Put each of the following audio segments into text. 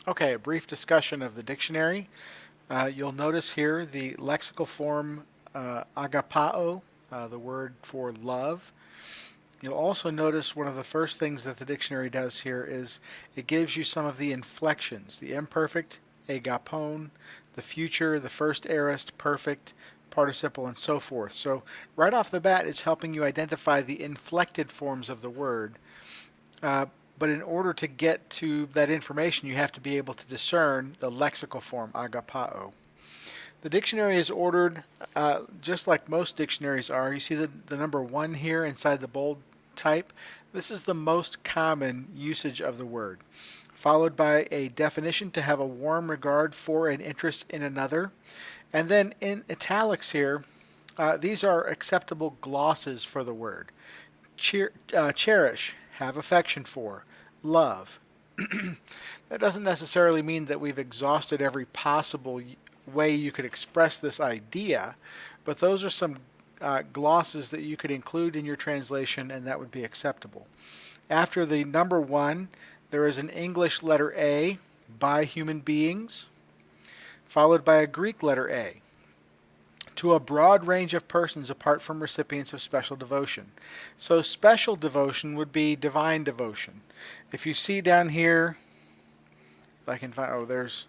Okay, a brief discussion of the dictionary. You'll notice here the lexical form agapao, the word for love. You'll also notice one of the first things that the dictionary does here is it gives you some of the inflections, the imperfect, agapone, the future, the first aorist, perfect, participle, and so forth. So right off the bat, it's helping you identify the inflected forms of the word. Uh, but in order to get to that information, you have to be able to discern the lexical form, agapao. The dictionary is ordered just like most dictionaries are. You see the number 1 here inside the bold type? This is the most common usage of the word, followed by a definition to have a warm regard for and interest in another. And then in italics here, these are acceptable glosses for the word. Cherish, have affection for, love. That doesn't necessarily mean that we've exhausted every possible way you could express this idea, but those are some glosses that you could include in your translation and that would be acceptable. After the number 1, there is an English letter A, by human beings, followed by a Greek letter A, to a broad range of persons apart from recipients of special devotion. So special devotion would be divine devotion. If you see down here, if I can find, there's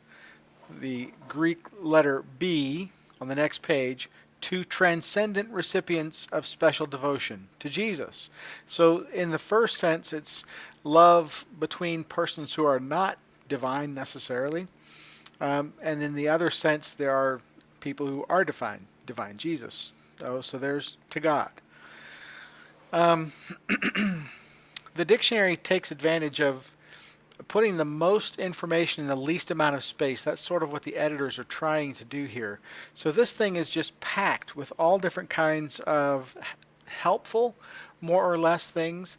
the Greek letter B on the next page, to transcendent recipients of special devotion to Jesus. So in the first sense, it's love between persons who are not divine necessarily. And in the other sense, there are people who are divine, Jesus. So there's to God. The dictionary takes advantage of putting the most information in the least amount of space. That's sort of what the editors are trying to do here. So this thing is just packed with all different kinds of helpful, more or less things.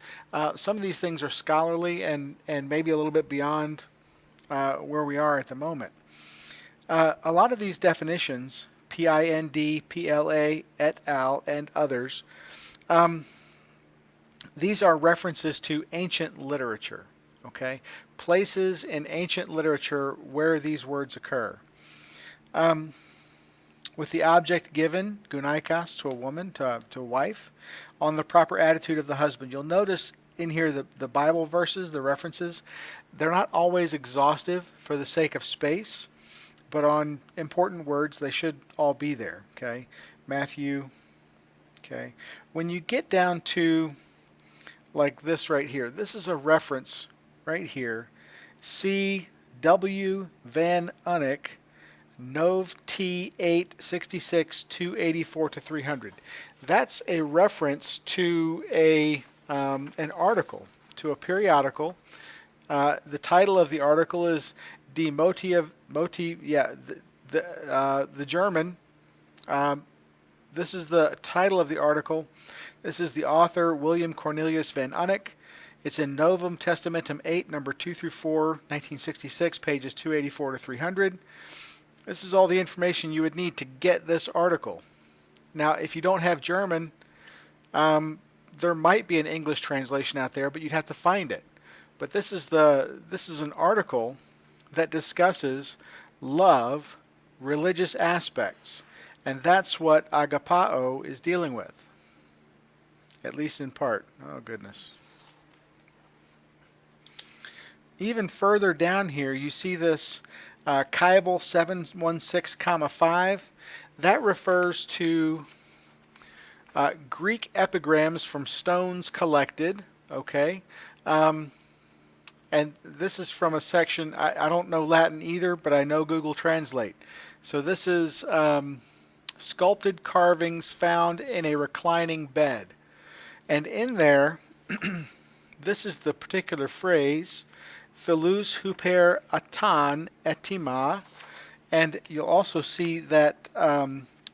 Some of these things are scholarly and maybe a little bit beyond where we are at the moment. A lot of these definitions, PIND, PLA, et al., and others, these are references to ancient literature. Okay, places in ancient literature where these words occur. With the object given, gunaikos, to a woman, to a wife, on the proper attitude of the husband. You'll notice in here the Bible verses, the references, they're not always exhaustive for the sake of space, but on important words, they should all be there. Okay, Matthew. Okay, when you get down to like this right here, this is a reference right here, C. W. Van Unnick, Nov T 866 284 to 300. That's a reference to an article, to a periodical. The title of the article is Die the German. This is the title of the article. This is the author, William Cornelius Van Unnick. It's in Novum Testamentum 8, number 2 through 4, 1966, pages 284 to 300. This is all the information you would need to get this article. Now, if you don't have German, there might be an English translation out there, but you'd have to find it. But this is an article that discusses love, religious aspects, and that's what agapao is dealing with, at least in part. Oh, goodness. Even further down here, you see this Kybal 716,5. That refers to Greek epigrams from stones collected. Okay, and this is from a section. I don't know Latin either, but I know Google Translate. So this is sculpted carvings found in a reclining bed, and in there, this is the particular phrase. Philus huper atan etima, and you'll also see that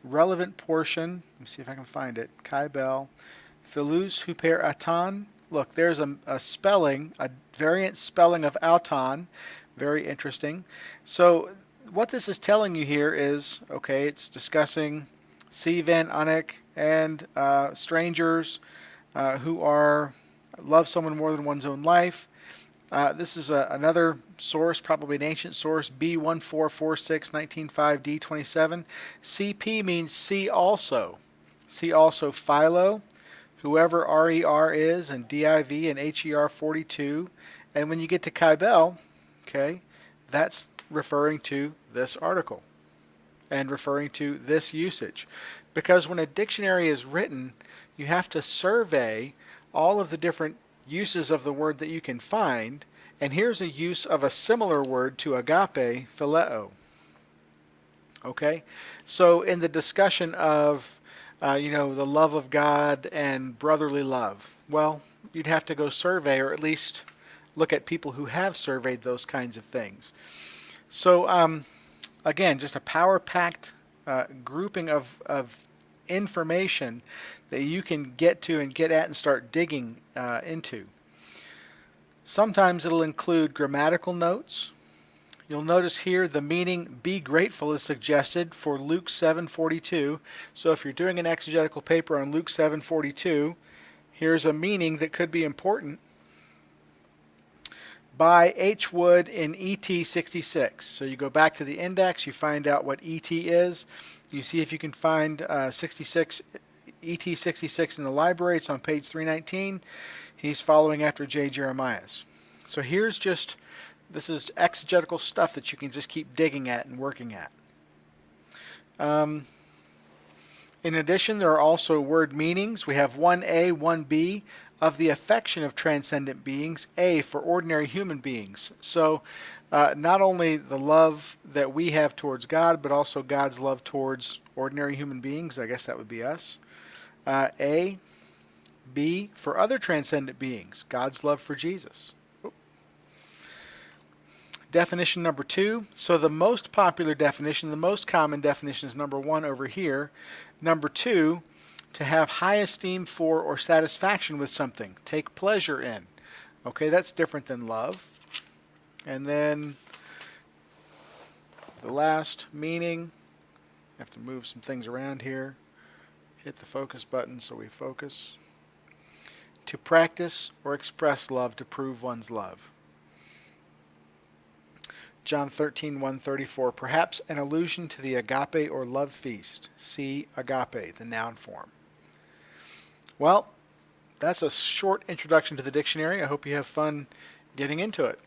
relevant portion. Let me see if I can find it. Kybal, Philus huper atan. Look, there's a spelling, a variant spelling of auton. Very interesting. So what this is telling you here is, okay, it's discussing C. Van Unnick and strangers who love someone more than one's own life. This is another source, probably an ancient source, B1446-195D27. CP means see also. See also Philo, whoever RER is, and DIV and HER 42. And when you get to Kybel, okay, that's referring to this article and referring to this usage. Because when a dictionary is written, you have to survey all of the different uses of the word that you can find, and here's a use of a similar word to agape, phileo. Okay, so in the discussion of the love of God and brotherly love, well, you'd have to go survey, or at least look at people who have surveyed those kinds of things. So again, just a power-packed grouping of information that you can get to and get at and start digging into. Sometimes it'll include grammatical notes. You'll notice here the meaning be grateful is suggested for Luke 7:42. So if you're doing an exegetical paper on Luke 7:42, here's a meaning that could be important. By H. Wood in ET 66. So you go back to the index, you find out what ET is. You see if you can find 66 ET 66 in the library. It's on page 319. He's following after J. Jeremias. So here's this is exegetical stuff that you can just keep digging at and working at. In addition, there are also word meanings. We have 1A, 1B of the affection of transcendent beings, A for ordinary human beings. So not only the love that we have towards God, but also God's love towards ordinary human beings. I guess that would be us. A, B for other transcendent beings, God's love for Jesus. Definition number 2. So the most popular definition, the most common definition is number 1 over here. Number 2, to have high esteem for or satisfaction with something, take pleasure in. Okay, that's different than love. And then the last meaning, I have to move some things around here. Hit the focus button so we focus. To practice or express love to prove one's love. John 13:134, perhaps an allusion to the agape or love feast. See agape, the noun form. Well, that's a short introduction to the dictionary. I hope you have fun getting into it.